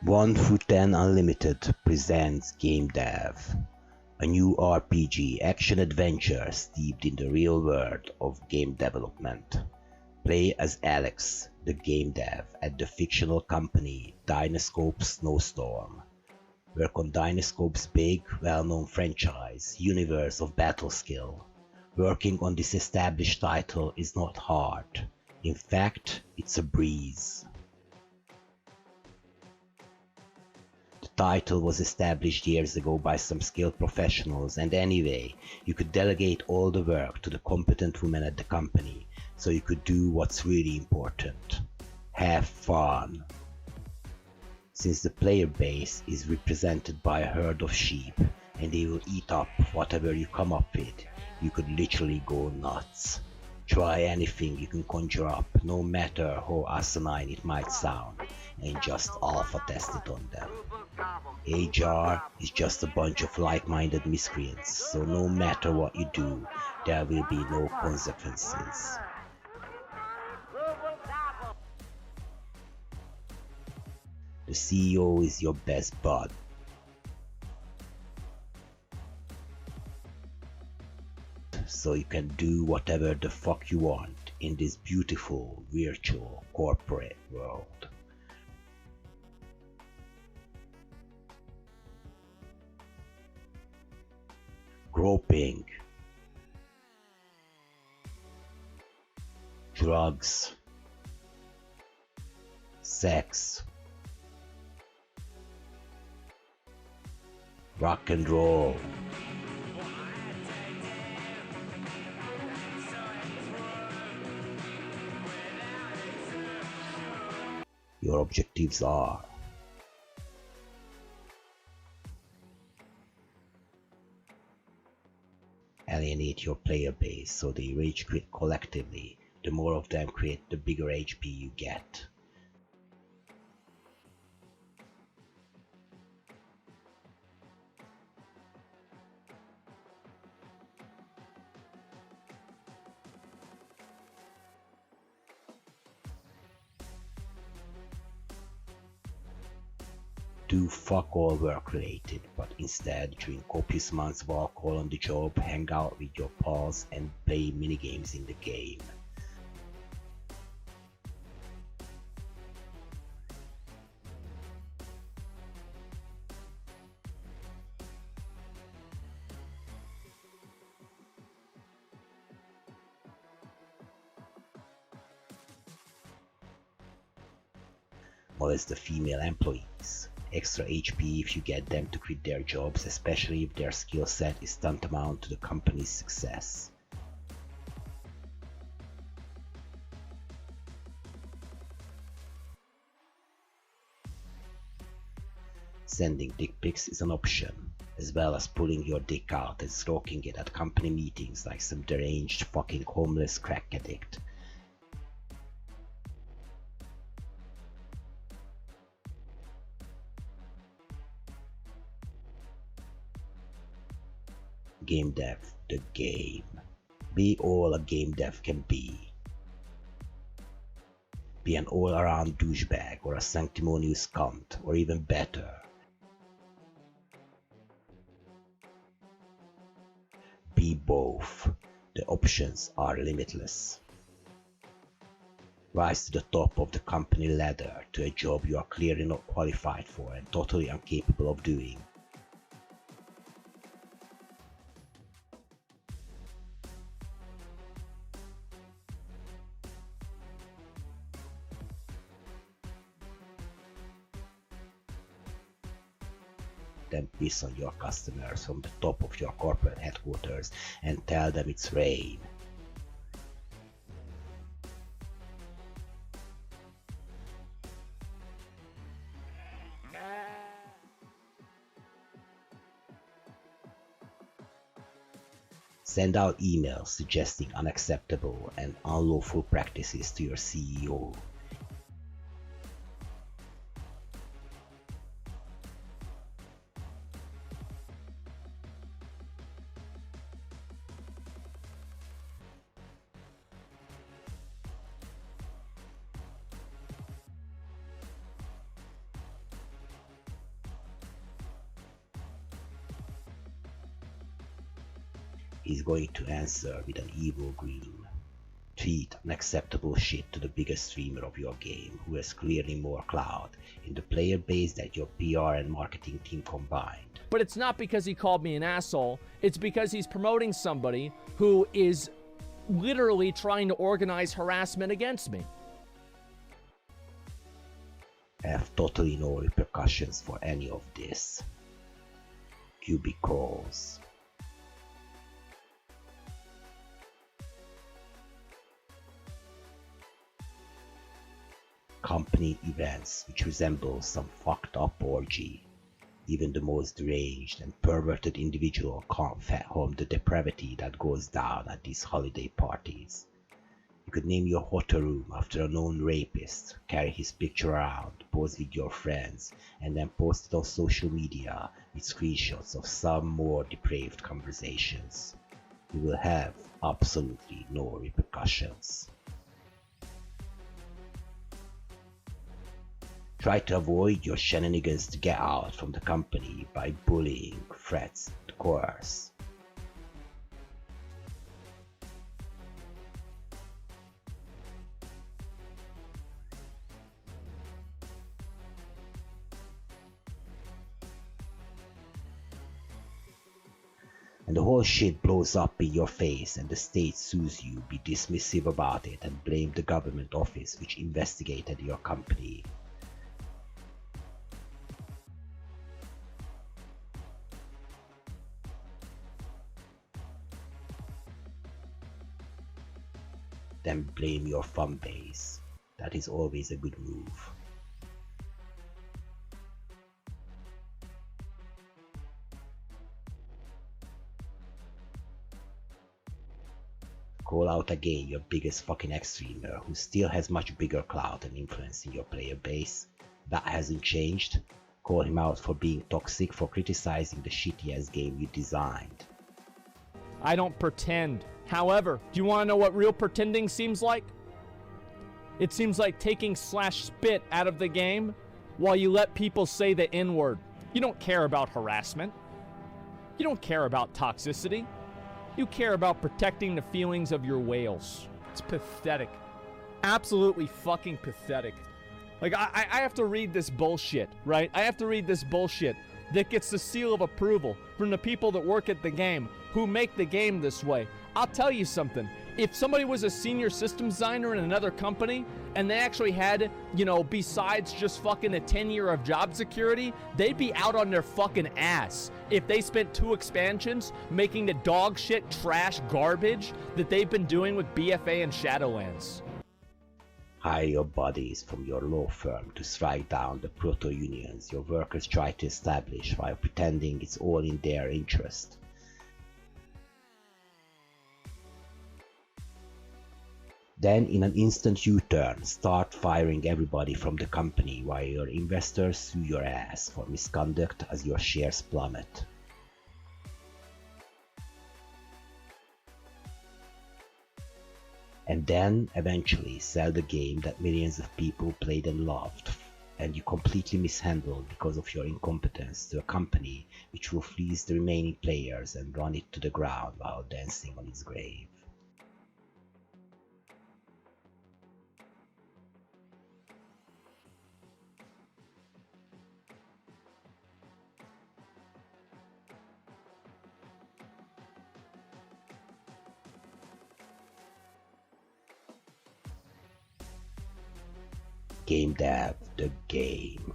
1 through 10 Unlimited presents GameDEV, a new RPG action-adventure steeped in the real world of game development. Play as Alex, the game dev at the fictional company Dynoscope Snowstorm. Work on Dynoscope's big, well-known franchise, Universe of Battle Skill. Working on this established title is not hard. In fact, it's a breeze. The title was established years ago by some skilled professionals, and anyway, you could delegate all the work to the competent women at the company, so you could do what's really important. Have fun. Since the player base is represented by a herd of sheep, and they will eat up whatever you come up with, you could literally go nuts. Try anything you can conjure up, no matter how asinine it might sound, and just alpha test it on them. HR is just a bunch of like-minded miscreants, so no matter what you do, there will be no consequences. The CEO is your best bud. So you can do whatever the fuck you want in this beautiful virtual corporate world. Groping, drugs, sex, rock and roll. Your objectives are alienate your player base so they rage quit collectively. The more of them quit, the bigger HP you get. Do fuck all work related, but instead drink copious amounts of alcohol on the job, hang out with your pals, and play minigames in the game. Molest the female employees. Extra HP if you get them to quit their jobs, especially if their skill set is tantamount to the company's success. Sending dick pics is an option, as well as pulling your dick out and stroking it at company meetings like some deranged fucking homeless crack addict. GameDEV, the game. Be all a GameDEV can be. Be an all-around douchebag or a sanctimonious cunt, or even better. Be both. The options are limitless. Rise to the top of the company ladder to a job you are clearly not qualified for and totally incapable of doing. Then piss on your customers from the top of your corporate headquarters and tell them it's rain. Send out emails suggesting unacceptable and unlawful practices to your CEO. he's going to answer with an evil grin. Tweet unacceptable shit to the biggest streamer of your game, who has clearly more clout in the player base than your PR and marketing team combined. But it's not because he called me an asshole, it's because he's promoting somebody who is literally trying to organize harassment against me. I have totally no repercussions for any of this. Cubicles. Company events which resemble some fucked up orgy. Even the most deranged and perverted individual can't fathom the depravity that goes down at these holiday parties. You could name your hotel room after a known rapist, carry his picture around, pose with your friends, and then post it on social media with screenshots of some more depraved conversations. You will have absolutely no repercussions. Try to avoid your shenanigans to get out from the company by bullying, threats, and coerce. And the whole shit blows up in your face and the state sues you, be dismissive about it and blame the government office which investigated your company. Then blame your fan base. That is always a good move. Call out again your biggest fucking ex-streamer who still has much bigger clout and influence in your player base. That hasn't changed. Call him out for being toxic, for criticizing the shitty ass game you designed. I don't pretend. However, do you want to know what real pretending seems like? It seems like taking /spit out of the game while you let people say the N-word. You don't care about harassment. You don't care about toxicity. You care about protecting the feelings of your whales. It's pathetic. Absolutely fucking pathetic. Like, I have to read this bullshit, right? I have to read this bullshit that gets the seal of approval from the people that work at the game, who make the game this way. I'll tell you something. If somebody was a senior systems designer in another company and they actually had, you know, besides just fucking a 10-year of job security, they'd be out on their fucking ass if they spent 2 expansions making the dog shit trash garbage that they've been doing with BFA and Shadowlands. Hire your buddies from your law firm to strike down the proto-unions your workers try to establish while pretending it's all in their interest. Then in an instant U-turn, start firing everybody from the company while your investors sue your ass for misconduct as your shares plummet. And then eventually sell the game that millions of people played and loved, and you completely mishandled because of your incompetence, to a company which will fleece the remaining players and run it to the ground while dancing on its grave. GameDEV, the game,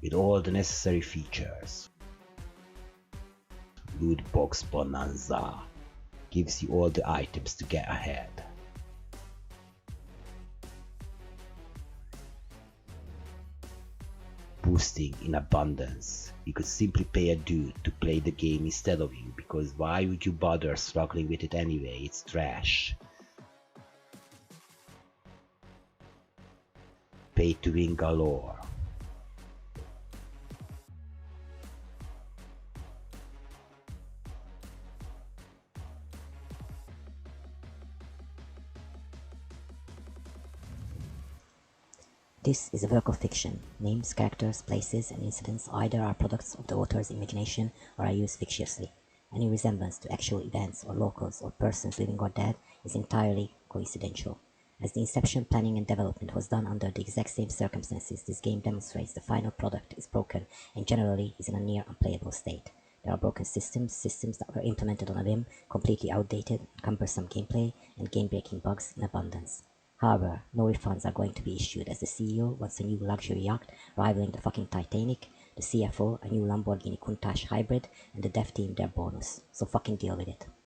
with all the necessary features. Loot box bonanza gives you all the items to get ahead. Boosting in abundance. You could simply pay a dude to play the game instead of you, because why would you bother struggling with it anyway? It's trash. Pay to win galore. This is a work of fiction. Names, characters, places, and incidents either are products of the author's imagination or are used fictiously. Any resemblance to actual events or locals or persons living or dead is entirely coincidental. As the inception, planning, and development was done under the exact same circumstances, this game demonstrates the final product is broken and generally is in a near unplayable state. There are broken systems that were implemented on a whim, completely outdated, cumbersome gameplay, and game-breaking bugs in abundance. However, no refunds are going to be issued as the CEO wants a new luxury yacht rivaling the fucking Titanic, the CFO a new Lamborghini Countach hybrid, and the dev team their bonus. So fucking deal with it.